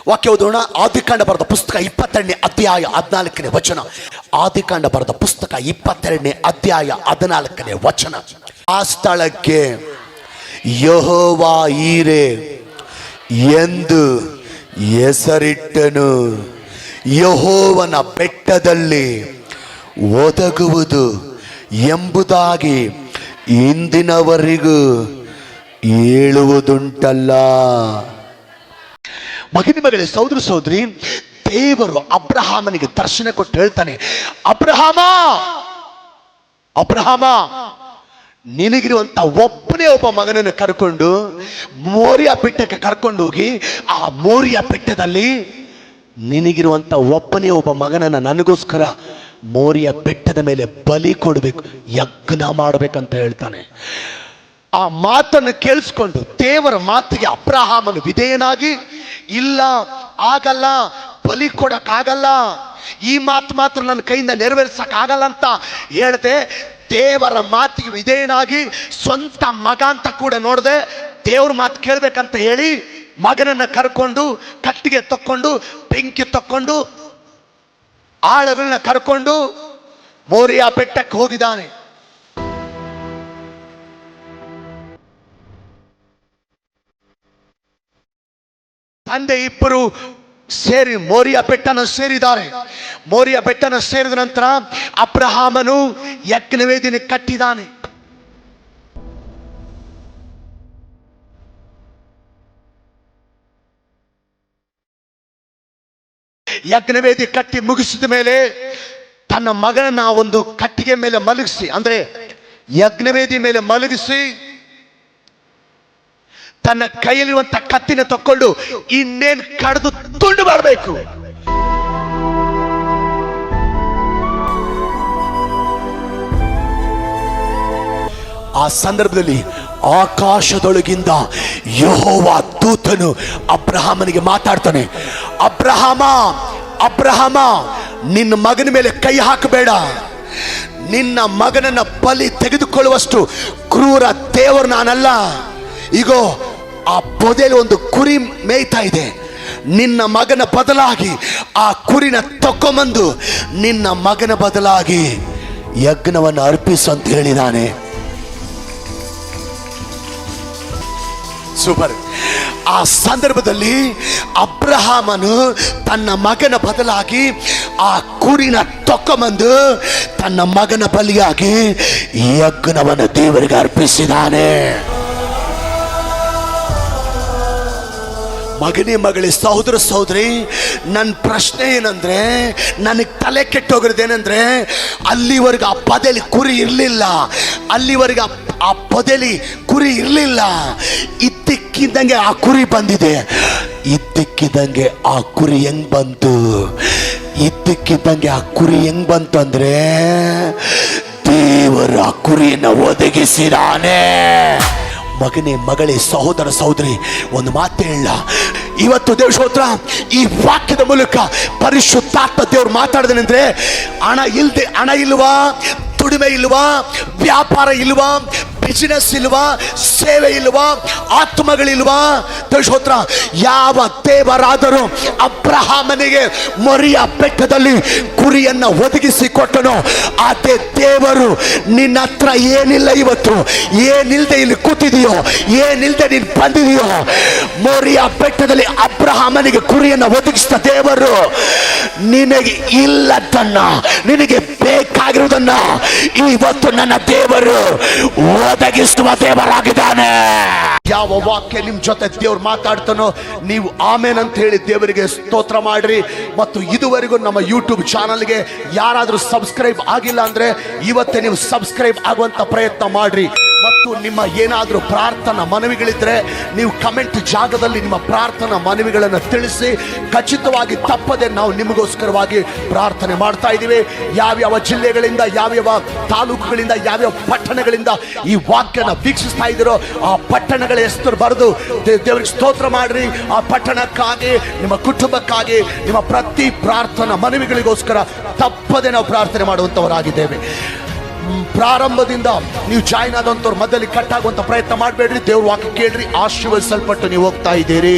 ವಾಕ್ಯ ಓದೋಣ. ಆದಿಕಾಂಡ ಬರೆದ ಪುಸ್ತಕ 22ನೇ ಅಧ್ಯಾಯ 14ನೇ ವಚನ. ಆದಿಕಾಂಡ ಬರೆದ ಪುಸ್ತಕ 22ನೇ ಅಧ್ಯಾಯ 14ನೇ ವಚನ. ಆ ಸ್ಥಳಕ್ಕೆ ಯೆಹೋವ ಈರೆ ಎಂದು ಹೆಸರಿಟ್ಟನು. ಯೆಹೋವನ ಬೆಟ್ಟದಲ್ಲಿ ಒದಗುವುದು ಎಂಬುದಾಗಿ ಇಂದಿನವರೆಗೂ ಹೇಳುವುದುಂಟಲ್ಲ. ಮಗನ ಮಗಳೇ, ಸಹೋದರ ಸಹೋದರಿ, ದೇವರು ಅಬ್ರಹಾಮನಿಗೆ ದರ್ಶನ ಕೊಟ್ಟು ಹೇಳ್ತಾನೆ, ಅಬ್ರಹಾಮ ಅಬ್ರಹಾಮ, ನಿನಗಿರುವಂತ ಒಬ್ಬನೇ ಒಬ್ಬ ಮಗನನ್ನು ಕರ್ಕೊಂಡು ಮೋರಿಯಾ ಬೆಟ್ಟಕ್ಕೆ ಕರ್ಕೊಂಡು ಹೋಗಿ, ಆ ಮೋರಿಯಾ ಬೆಟ್ಟದಲ್ಲಿ ನಿನಗಿರುವಂತ ಒಬ್ಬನೇ ಒಬ್ಬ ಮಗನನ್ನ ನನಗೋಸ್ಕರ ಮೋರಿಯಾ ಬೆಟ್ಟದ ಮೇಲೆ ಬಲಿ ಕೊಡಬೇಕು, ಯಜ್ಞ ಮಾಡಬೇಕಂತ ಹೇಳ್ತಾನೆ. ಆ ಮಾತನ್ನು ಕೇಳಿಸ್ಕೊಂಡು ದೇವರ ಮಾತಿಗೆ ಅಬ್ರಹಾಮನು ವಿಧೇಯನಾಗಿ, ಇಲ್ಲ ಆಗಲ್ಲ, ಬಲಿ ಕೊಡಕ್ಕಾಗಲ್ಲ, ಈ ಮಾತು ಮಾತ್ರ ನನ್ನ ಕೈಯಿಂದ ನೆರವೇರಿಸಕ್ಕಾಗಲ್ಲ ಅಂತ ಹೇಳ್ದೆ. ದೇವರ ಮಾತಿಗೆ ವಿಧೇಯನಾಗಿ ಸ್ವಂತ ಮಗ ಅಂತ ಕೂಡ ನೋಡದೆ, ದೇವ್ರ ಮಾತು ಕೇಳ್ಬೇಕಂತ ಹೇಳಿ ಮಗನನ್ನ ಕರ್ಕೊಂಡು ಕಟ್ಟಿಗೆ ತಕ್ಕೊಂಡು ಬೆಂಕಿ ತಕ್ಕೊಂಡು ಆಳಗಳನ್ನ ಕರ್ಕೊಂಡು ಮೋರಿಯಾ ಬೆಟ್ಟಕ್ಕೆ ಹೋಗಿದ್ದಾನೆ. ತಂದೆ ಇಬ್ಬರು ಸೇರಿ ಮೋರಿಯಾ ಬೆಟ್ಟನ ಸೇರಿದ್ದಾರೆ. ಮೋರಿಯಾ ಬೆಟ್ಟನ ಸೇರಿದ ನಂತರ ಅಬ್ರಹಾಮನು ಯಜ್ಞವೇದಿನ ಕಟ್ಟಿದ್ದಾನೆ. ಯಜ್ಞವೇದಿ ಕಟ್ಟಿ ಮುಗಿಸಿದ ಮೇಲೆ ತನ್ನ ಮಗನನ್ನ ಒಂದು ಕಟ್ಟಿಗೆ ಮೇಲೆ ಮಲಗಿಸಿ, ಅಂದ್ರೆ ಯಜ್ಞವೇದಿ ಮೇಲೆ ಮಲಗಿಸಿ, ತನ್ನ ಕೈಯಲ್ಲಿರುವಂತ ಕತ್ತಿನ ತಕ್ಕೊಂಡು ಇನ್ನೇನು ಕಡಿದು ತುಂಡು ಮಾಡಬೇಕು. ಆ ಸಂದರ್ಭದಲ್ಲಿ ಆಕಾಶದೊಳಗಿಂದ ಯೆಹೋವ ದೂತನು ಅಬ್ರಹಾಮನಿಗೆ ಮಾತಾಡ್ತಾನೆ, ಅಬ್ರಹಾಮ ಅಬ್ರಹಾಮ, ನಿನ್ನ ಮಗನ ಮೇಲೆ ಕೈ ಹಾಕಬೇಡ, ನಿನ್ನ ಮಗನನ್ನ ಬಲಿ ತೆಗೆದುಕೊಳ್ಳುವಷ್ಟು ಕ್ರೂರ ದೇವರು ನಾನಲ್ಲ. ಈಗೋ ಆ ಪೊದೆಯಲ್ಲಿ ಒಂದು ಕುರಿ ಮೇಯ್ತಾ ಇದೆ, ನಿನ್ನ ಮಗನ ಬದಲಾಗಿ ಆ ಕುರಿನ ತಕ್ಕೊಂಬಂದು ನಿನ್ನ ಮಗನ ಬದಲಾಗಿ ಯಜ್ಞವನ್ನು ಅರ್ಪಿಸು ಅಂತ ಹೇಳಿದಾನೆ. ಸೂಪರ್. ಆ ಸಂದರ್ಭದಲ್ಲಿ ಅಬ್ರಹಾಮನು ತನ್ನ ಮಗನ ಬದಲಾಗಿ ಆ ಕುರಿನ ತಕ್ಕೊಂಬಂದು ತನ್ನ ಮಗನ ಬಲಿಯಾಗಿ ಯಜ್ಞವನ್ನು ದೇವರಿಗೆ ಅರ್ಪಿಸಿದಾನೆ. ಮಗನೇ ಮಗಳೇ, ಸಹೋದರ ಸಹೋದರಿ, ನನ್ನ ಪ್ರಶ್ನೆ ಏನಂದ್ರೆ, ನನಗೆ ತಲೆ ಕೆಟ್ಟೋಗಿರೋದೇನೆಂದ್ರೆ, ಅಲ್ಲಿವರೆಗೆ ಆ ಪೊದೆಲಿ ಕುರಿ ಇರಲಿಲ್ಲ, ಅಲ್ಲಿವರೆಗೆ ಆ ಪೊದೆಲಿ ಕುರಿ ಇರಲಿಲ್ಲ. ಇದ್ದಕ್ಕಿದ್ದಂಗೆ ಆ ಕುರಿ ಬಂದಿದೆ. ಇದ್ದಕ್ಕಿದ್ದಂಗೆ ಆ ಕುರಿ ಹೆಂಗ್ ಬಂತು? ಇದ್ದಕ್ಕಿದ್ದಂಗೆ ಆ ಕುರಿ ಹೆಂಗ್ ಬಂತು ಅಂದ್ರೆ, ದೇವರು ಆ ಕುರಿಯನ್ನು ಒದಗಿಸಿದಾನೆ. ಮಗನೇ ಮಗಳೇ, ಸಹೋದರ ಸಹೋದರಿ, ಒಂದು ಮಾತು ಹೇಳ. ಇವತ್ತು ದೇವಶೋತ್ರ ಈ ವಾಕ್ಯದ ಮೂಲಕ ಪರಿಶುದ್ಧಾತ್ಮ ದೇವರು ಮಾತಾಡಿದನೆಂದ್ರೆ, ಹಣ ಇಲ್ವಾ, ದುಡಿಮೆ ಇಲ್ವಾ, ವ್ಯಾಪಾರ ಇಲ್ವಾ, ಬಿಸಿನೆಸ್ ಇಲ್ವಾ, ಸೇವೆ ಇಲ್ವಾ, ಆತ್ಮಗಳಿಲ್ವಾ, ದೇವಶೋತ್ರ ಯಾವ ದೇವರಾದರೂ ಅಬ್ರಹಾಮನಿಗೆ ಮೋರಿಯಾ ಬೆಟ್ಟದಲ್ಲಿ ಕುರಿಯನ್ನ ಒದಗಿಸಿ ಕೊಟ್ಟನು, ಅದೇ ದೇವರು ನಿನ್ನ ಹತ್ರ ಏನಿಲ್ಲ, ಇವತ್ತು ಏನಿಲ್ಲದೆ ಇಲ್ಲಿ ಕೂತಿದೆಯೋ, ಏನಿಲ್ಲದೆ ನೀನು ಬಂದಿದೆಯೋ, ಮೋರಿಯಾ ಬೆಟ್ಟದಲ್ಲಿ ಅಬ್ರಹಾಮನಿಗೆ ಕುರಿಯನ್ನ ಒದಗಿಸಿದ ದೇವರು ನಿನಗೆ ಇಲ್ಲದನ್ನ, ನಿನಗೆ ಬೇಕಾಗಿರುವುದನ್ನ ಇವತ್ತು ನನ್ನ ದೇವರು ಒದಗಿಸುವ ದೇವರಾಗಿದ್ದಾನೆ. ಯಾವ ವಾಕ್ಯ ನಿಮ್ ಜೊತೆ ದೇವ್ರು ಮಾತಾಡ್ತಾನೋ ನೀವು ಆಮೇನ್ ಅಂತ ಹೇಳಿ ದೇವರಿಗೆ ಸ್ತೋತ್ರ ಮಾಡ್ರಿ. ಮತ್ತು ಇದುವರೆಗೂ ನಮ್ಮ ಯೂಟ್ಯೂಬ್ ಚಾನಲ್ಗೆ ಯಾರಾದ್ರೂ ಸಬ್ಸ್ಕ್ರೈಬ್ ಆಗಿಲ್ಲ ಅಂದ್ರೆ ಇವತ್ತೇ ನೀವು ಸಬ್ಸ್ಕ್ರೈಬ್ ಆಗುವಂತ ಪ್ರಯತ್ನ ಮಾಡ್ರಿ. ಮತ್ತು ನಿಮ್ಮ ಏನಾದರೂ ಪ್ರಾರ್ಥನಾ ಮನವಿಗಳಿದ್ರೆ ನೀವು ಕಮೆಂಟ್ ಜಾಗದಲ್ಲಿ ನಿಮ್ಮ ಪ್ರಾರ್ಥನಾ ಮನವಿಗಳನ್ನು ತಿಳಿಸಿ. ಖಚಿತವಾಗಿ ತಪ್ಪದೆ ನಾವು ನಿಮಗೋಸ್ಕರವಾಗಿ ಪ್ರಾರ್ಥನೆ ಮಾಡ್ತಾ ಇದ್ದೀವಿ. ಯಾವ್ಯಾವ ಜಿಲ್ಲೆಗಳಿಂದ, ಯಾವ್ಯಾವ ತಾಲೂಕುಗಳಿಂದ, ಯಾವ್ಯಾವ ಪಟ್ಟಣಗಳಿಂದ ಈ ವಾಕ್ಯನ ವೀಕ್ಷಿಸ್ತಾ ಇದ್ದೀರೋ ಆ ಪಟ್ಟಣಗಳ ಹೆಸರು ಬರೆದು ದೇವರಿಗೆ ಸ್ತೋತ್ರ ಮಾಡ್ರಿ. ಆ ಪಟ್ಟಣಕ್ಕಾಗಿ, ನಿಮ್ಮ ಕುಟುಂಬಕ್ಕಾಗಿ, ನಿಮ್ಮ ಪ್ರತಿ ಪ್ರಾರ್ಥನಾ ಮನವಿಗಳಿಗೋಸ್ಕರ ತಪ್ಪದೆ ನಾವು ಪ್ರಾರ್ಥನೆ ಮಾಡುವಂತವರಾಗಿದ್ದೇವೆ. ಪ್ರಾರಂಭದಿಂದ ನೀವು ಜಾಯಿನ್ ಆದಂತವ್ರು ಮಧ್ಯದಲ್ಲಿ ಕಟ್ ಆಗುವಂತ ಪ್ರಯತ್ನ ಮಾಡಬೇಡ್ರಿ. ದೇವ್ರ ವಾಕ್ಯ ಕೇಳ್ರಿ, ಆಶೀರ್ವದಿಸಲ್ಪಟ್ಟು ನೀವು ಹೋಗ್ತಾ ಇದ್ದೀರಿ.